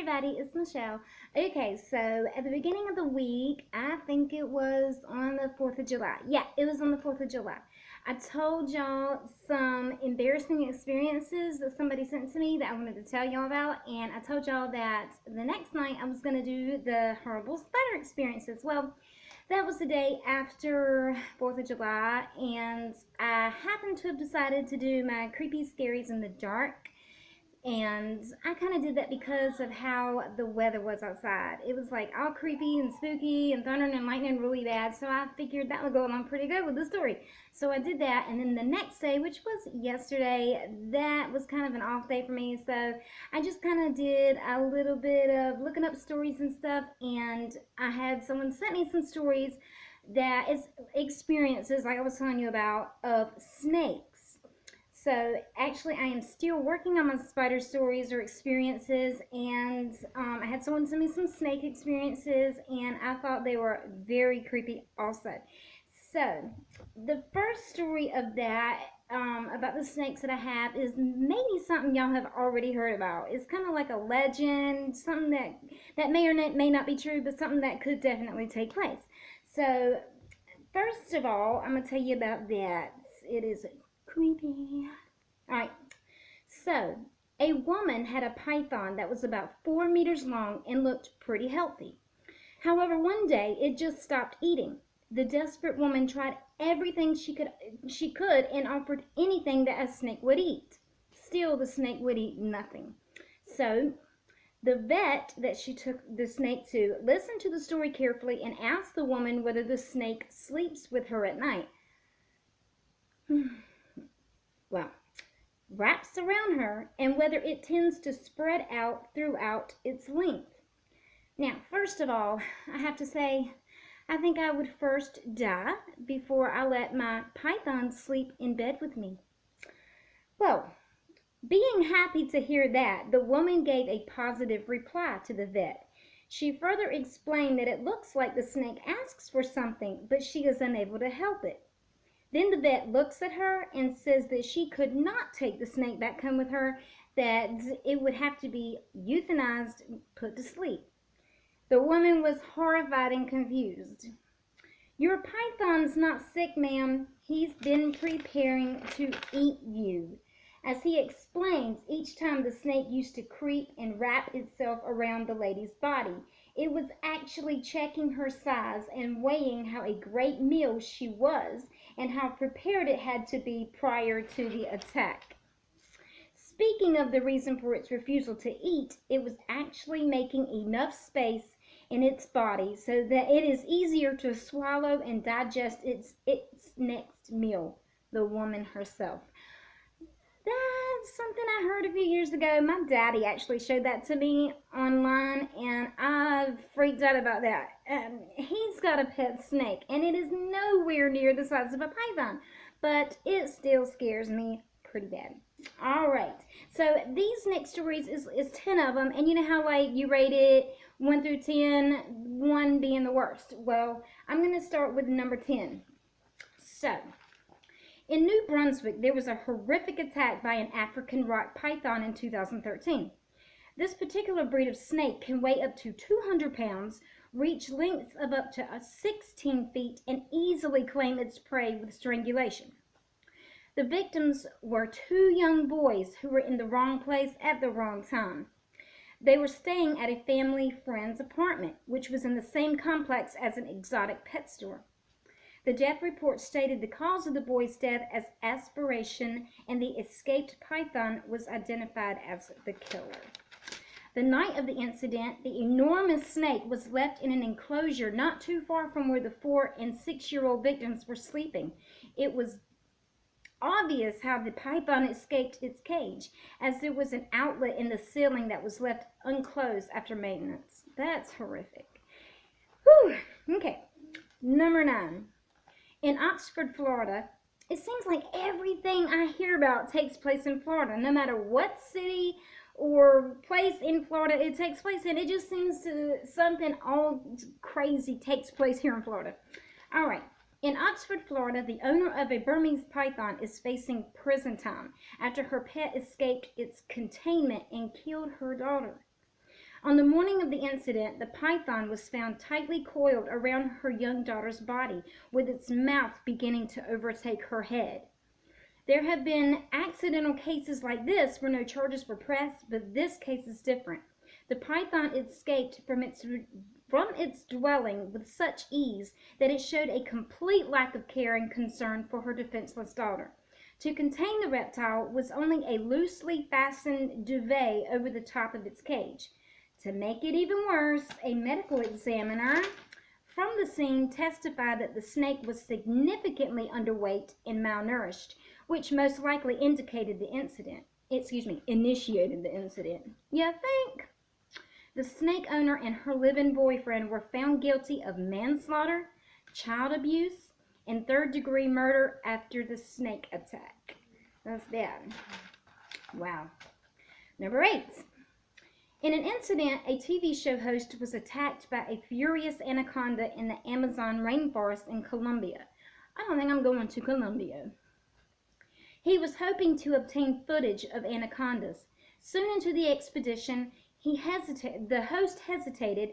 everybody, it's Michelle. Okay, so at the beginning of the week, I think it was on the 4th of July. Yeah, it was on the 4th of July. I told y'all some embarrassing experiences that somebody sent to me that I wanted to tell y'all about, and I told y'all that the next night I was going to do the horrible spider experiences. Well, that was the day after 4th of July, and I happened to have decided to do my creepy scaries in the dark. And I kind of did that because of how the weather was outside. It was like all creepy and spooky and thundering and lightning really bad. So I figured that would go along pretty good with the story. So I did that. And then the next day, which was yesterday, that was kind of an off day for me. So I just kind of did a little bit of looking up stories and stuff. And I had someone sent me some stories that is experiences, like I was telling you about, of snakes. So actually I am still working on my spider stories or experiences, and I had someone send me some snake experiences, and I thought they were very creepy also. So the first story of that, about the snakes that I have, is maybe something y'all have already heard about. It's kind of like a legend, something that may or may not be true, but something that could definitely take place. So first of all, I'm going to tell you about that. It is creepy. Alright, so a woman had a python that was about 4 meters long and looked pretty healthy. However, one day it just stopped eating. The desperate woman tried everything she could and offered anything that a snake would eat. Still, the snake would eat nothing. So the vet that she took the snake to listened to the story carefully and asked the woman whether the snake sleeps with her at night. Well, wraps around her, and whether it tends to spread out throughout its length. Now, first of all, I have to say, I think I would first die before I let my python sleep in bed with me. Well, being happy to hear that, the woman gave a positive reply to the vet. She further explained that it looks like the snake asks for something, but she is unable to help it. Then the vet looks at her and says that she could not take the snake back home with her, that it would have to be euthanized, put to sleep. The woman was horrified and confused. "Your python's not sick, ma'am. He's been preparing to eat you." As he explains, each time the snake used to creep and wrap itself around the lady's body, it was actually checking her size and weighing how a great meal she was and how prepared it had to be prior to the attack. Speaking of the reason for its refusal to eat, it was actually making enough space in its body so that it is easier to swallow and digest its next meal, the woman herself. That's something I heard a few years ago. My daddy actually showed that to me online, and I freaked out about that. He's got a pet snake, and it is nowhere near the size of a python, but it still scares me pretty bad. All right, so these next stories is 10 of them, and you know how like you rate it 1 through 10, 1 being the worst. Well, I'm going to start with number 10. So in New Brunswick, there was a horrific attack by an African rock python in 2013. This particular breed of snake can weigh up to 200 pounds, reach lengths of up to 16 feet, and easily claim its prey with strangulation. The victims were 2 young boys who were in the wrong place at the wrong time. They were staying at a family friend's apartment, which was in the same complex as an exotic pet store. The death report stated the cause of the boy's death as aspiration, and the escaped python was identified as the killer. The night of the incident, the enormous snake was left in an enclosure not too far from where the 4- and 6-year-old victims were sleeping. It was obvious how the python escaped its cage, as there was an outlet in the ceiling that was left unclosed after maintenance. That's horrific. Whew. Okay, number 9. In Oxford, Florida, it seems like everything I hear about takes place in Florida. No matter what city or place in Florida it takes place in, it just seems to something all crazy takes place here in Florida. All right. In Oxford, Florida, the owner of a Burmese python is facing prison time after her pet escaped its containment and killed her daughter. On the morning of the incident, the python was found tightly coiled around her young daughter's body, with its mouth beginning to overtake her head. There have been accidental cases like this where no charges were pressed, but this case is different. The python escaped from its dwelling with such ease that it showed a complete lack of care and concern for her defenseless daughter. To contain the reptile was only a loosely fastened duvet over the top of its cage. To make it even worse, a medical examiner from the scene testified that the snake was significantly underweight and malnourished, which most likely initiated the incident. You think? The snake owner and her live-in boyfriend were found guilty of manslaughter, child abuse, and third-degree murder after the snake attack. That's bad. Wow. Number 8. In an incident, a TV show host was attacked by a furious anaconda in the Amazon rainforest in Colombia. I don't think I'm going to Colombia. He was hoping to obtain footage of anacondas. Soon into the expedition, the host hesitated,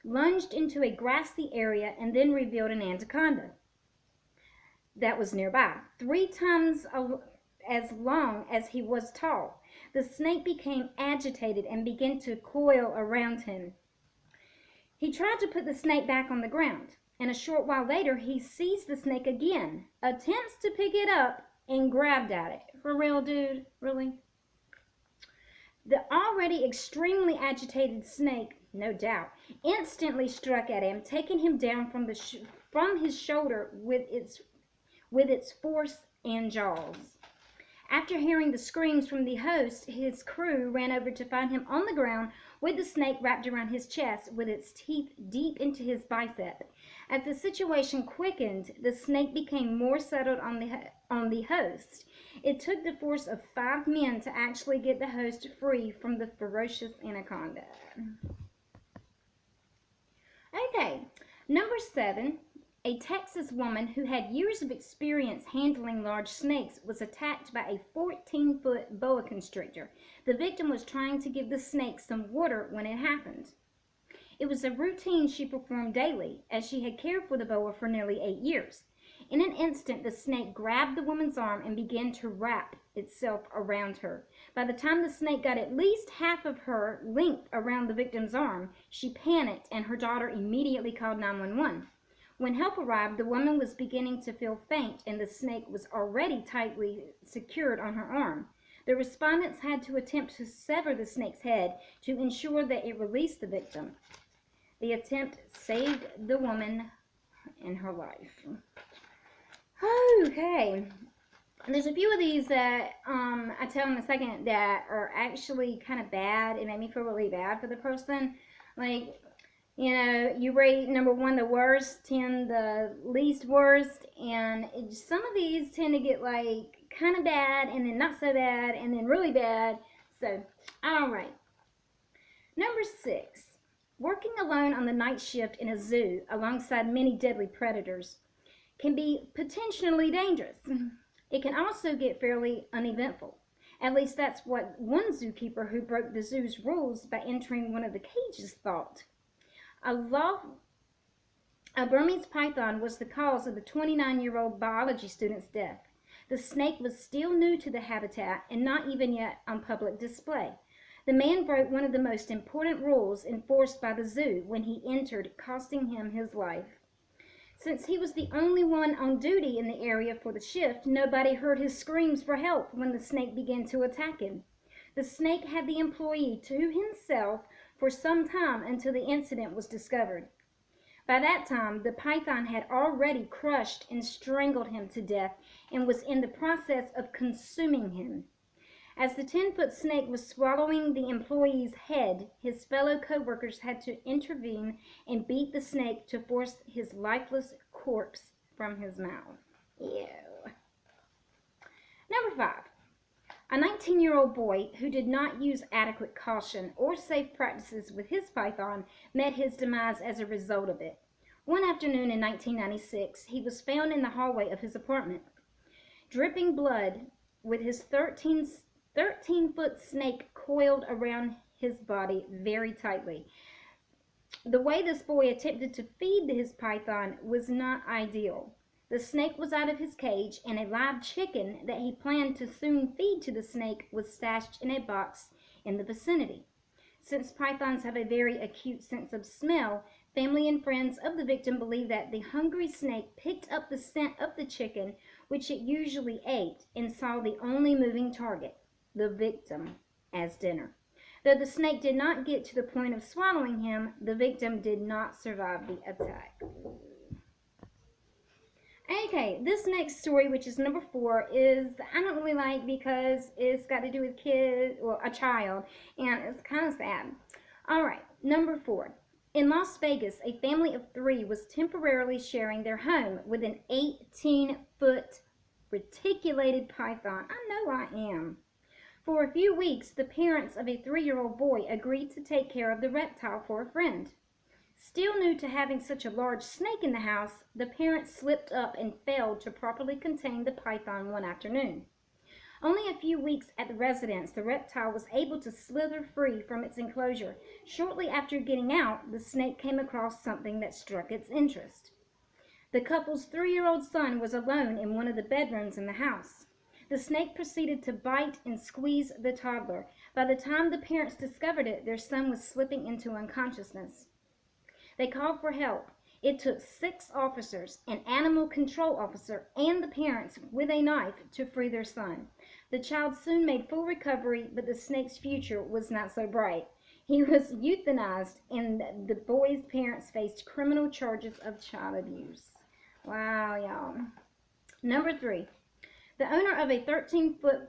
lunged into a grassy area, and then revealed an anaconda that was nearby, 3 times as long as he was tall. The snake became agitated and began to coil around him. He tried to put the snake back on the ground, and a short while later he seized the snake again, attempts to pick it up, and grabbed at it. For real, dude? Really? The already extremely agitated snake, no doubt, instantly struck at him, taking him down from his shoulder with its force and jaws. After hearing the screams from the host, his crew ran over to find him on the ground with the snake wrapped around his chest with its teeth deep into his bicep. As the situation quickened, the snake became more settled on the host. It took the force of 5 men to actually get the host free from the ferocious anaconda. Okay, number 7. A Texas woman who had years of experience handling large snakes was attacked by a 14-foot boa constrictor. The victim was trying to give the snake some water when it happened. It was a routine she performed daily, as she had cared for the boa for nearly 8 years. In an instant, the snake grabbed the woman's arm and began to wrap itself around her. By the time the snake got at least half of her length around the victim's arm, she panicked and her daughter immediately called 911. When help arrived, the woman was beginning to feel faint and the snake was already tightly secured on her arm. The respondents had to attempt to sever the snake's head to ensure that it released the victim. The attempt saved the woman and her life. Okay, there's a few of these that I tell in a second that are actually kind of bad. It made me feel really bad for the person. Like, you know, you rate number 1 the worst, 10 the least worst, and some of these tend to get like kind of bad and then not so bad and then really bad. So, all right. Number 6, working alone on the night shift in a zoo alongside many deadly predators can be potentially dangerous. It can also get fairly uneventful. At least that's what one zookeeper who broke the zoo's rules by entering one of the cages thought. A Burmese python was the cause of the 29-year-old biology student's death. The snake was still new to the habitat and not even yet on public display. The man broke one of the most important rules enforced by the zoo when he entered, costing him his life. Since he was the only one on duty in the area for the shift, nobody heard his screams for help when the snake began to attack him. The snake had the employee to himself for some time until the incident was discovered. By that time, the python had already crushed and strangled him to death and was in the process of consuming him. As the 10-foot snake was swallowing the employee's head, his fellow co-workers had to intervene and beat the snake to force his lifeless corpse from his mouth. Ew. Number 5. A 19-year-old boy who did not use adequate caution or safe practices with his python met his demise as a result of it. One afternoon in 1996, he was found in the hallway of his apartment, dripping blood with his 13-foot snake coiled around his body very tightly. The way this boy attempted to feed his python was not ideal. The snake was out of his cage, and a live chicken that he planned to soon feed to the snake was stashed in a box in the vicinity. Since pythons have a very acute sense of smell, family and friends of the victim believe that the hungry snake picked up the scent of the chicken, which it usually ate, and saw the only moving target, the victim, as dinner. Though the snake did not get to the point of swallowing him, the victim did not survive the attack. Okay, this next story, which is number 4, is I don't really like because it's got to do with kids, well, a child, and it's kind of sad. All right, number 4. In Las Vegas, a family of 3 was temporarily sharing their home with an 18-foot reticulated python. I know I am. For a few weeks, the parents of a 3-year-old boy agreed to take care of the reptile for a friend. Still new to having such a large snake in the house, the parents slipped up and failed to properly contain the python one afternoon. Only a few weeks at the residence, the reptile was able to slither free from its enclosure. Shortly after getting out, the snake came across something that struck its interest. The couple's 3-year-old son was alone in one of the bedrooms in the house. The snake proceeded to bite and squeeze the toddler. By the time the parents discovered it, their son was slipping into unconsciousness. They called for help. It took 6 officers, an animal control officer, and the parents with a knife to free their son. The child soon made full recovery, but the snake's future was not so bright. He was euthanized, and the boy's parents faced criminal charges of child abuse. Wow, y'all. Number 3. The owner of a 13-foot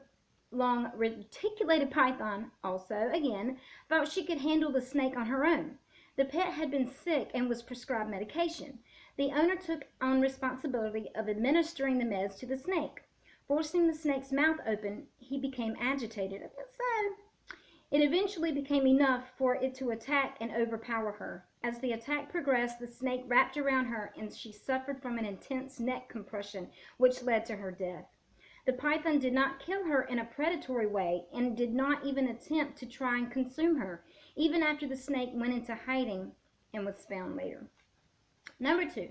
long reticulated python, also, again, thought she could handle the snake on her own. The pet had been sick and was prescribed medication. The owner took on responsibility of administering the meds to the snake. Forcing the snake's mouth open, he became agitated. So, it eventually became enough for it to attack and overpower her. As the attack progressed, the snake wrapped around her and she suffered from an intense neck compression, which led to her death. The python did not kill her in a predatory way and did not even attempt to try and consume her, even after the snake went into hiding and was found later. Number 2.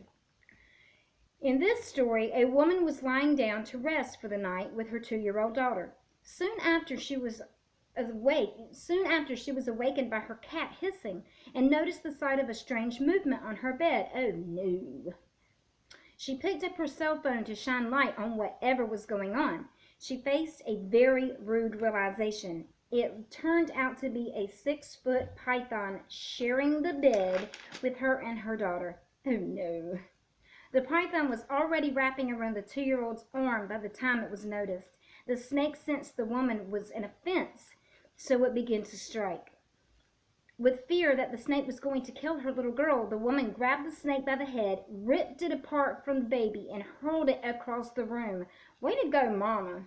In this story, a woman was lying down to rest for the night with her 2-year-old daughter. Soon after she was awakened by her cat hissing and noticed the sight of a strange movement on her bed. Oh no. She picked up her cell phone to shine light on whatever was going on. She faced a very rude realization. It turned out to be a 6-foot python sharing the bed with her and her daughter. Oh no. The python was already wrapping around the 2-year-old's arm by the time it was noticed. The snake sensed the woman was an offense, so it began to strike. With fear that the snake was going to kill her little girl, the woman grabbed the snake by the head, ripped it apart from the baby, and hurled it across the room. Way to go, Mama.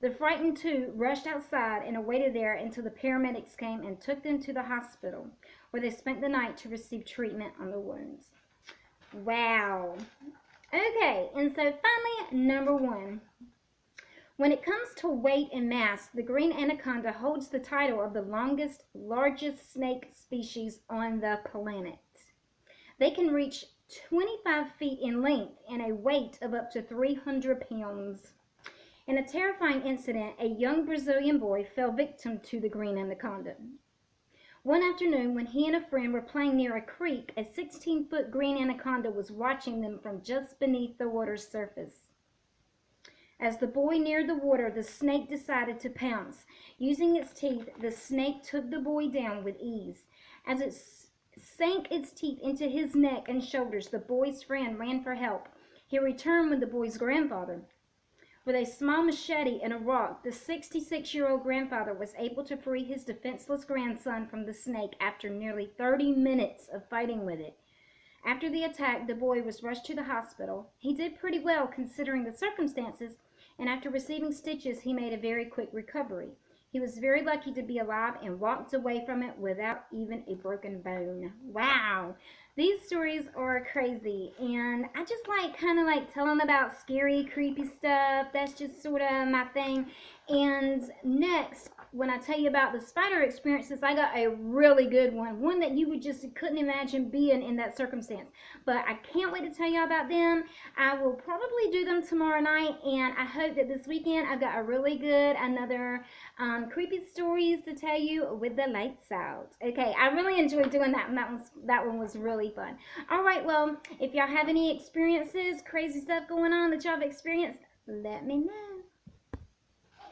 The frightened 2 rushed outside and awaited there until the paramedics came and took them to the hospital, where they spent the night to receive treatment on the wounds. Wow. Okay, and so finally, number 1. When it comes to weight and mass, the green anaconda holds the title of the largest snake species on the planet. They can reach 25 feet in length and a weight of up to 300 pounds. In a terrifying incident, a young Brazilian boy fell victim to the green anaconda. One afternoon, when he and a friend were playing near a creek, a 16-foot green anaconda was watching them from just beneath the water's surface. As the boy neared the water, the snake decided to pounce. Using its teeth, the snake took the boy down with ease. As it sank its teeth into his neck and shoulders, the boy's friend ran for help. He returned with the boy's grandfather. With a small machete and a rock, the 66-year-old grandfather was able to free his defenseless grandson from the snake after nearly 30 minutes of fighting with it. After the attack, the boy was rushed to the hospital. He did pretty well considering the circumstances, and after receiving stitches, he made a very quick recovery. He was very lucky to be alive and walked away from it without even a broken bone. Wow! These stories are crazy, and I just kind of like telling about scary, creepy stuff. That's just sort of my thing. And next, when I tell you about the spider experiences, I got a really good one that you would just couldn't imagine being in that circumstance. But I can't wait to tell you about them. I will probably do them tomorrow night, and I hope that this weekend I've got a really good another creepy stories to tell you with the lights out. Okay, I really enjoyed doing that, and that one was really fun. All right, well, if y'all have any experiences, crazy stuff going on that y'all have experienced, let me know.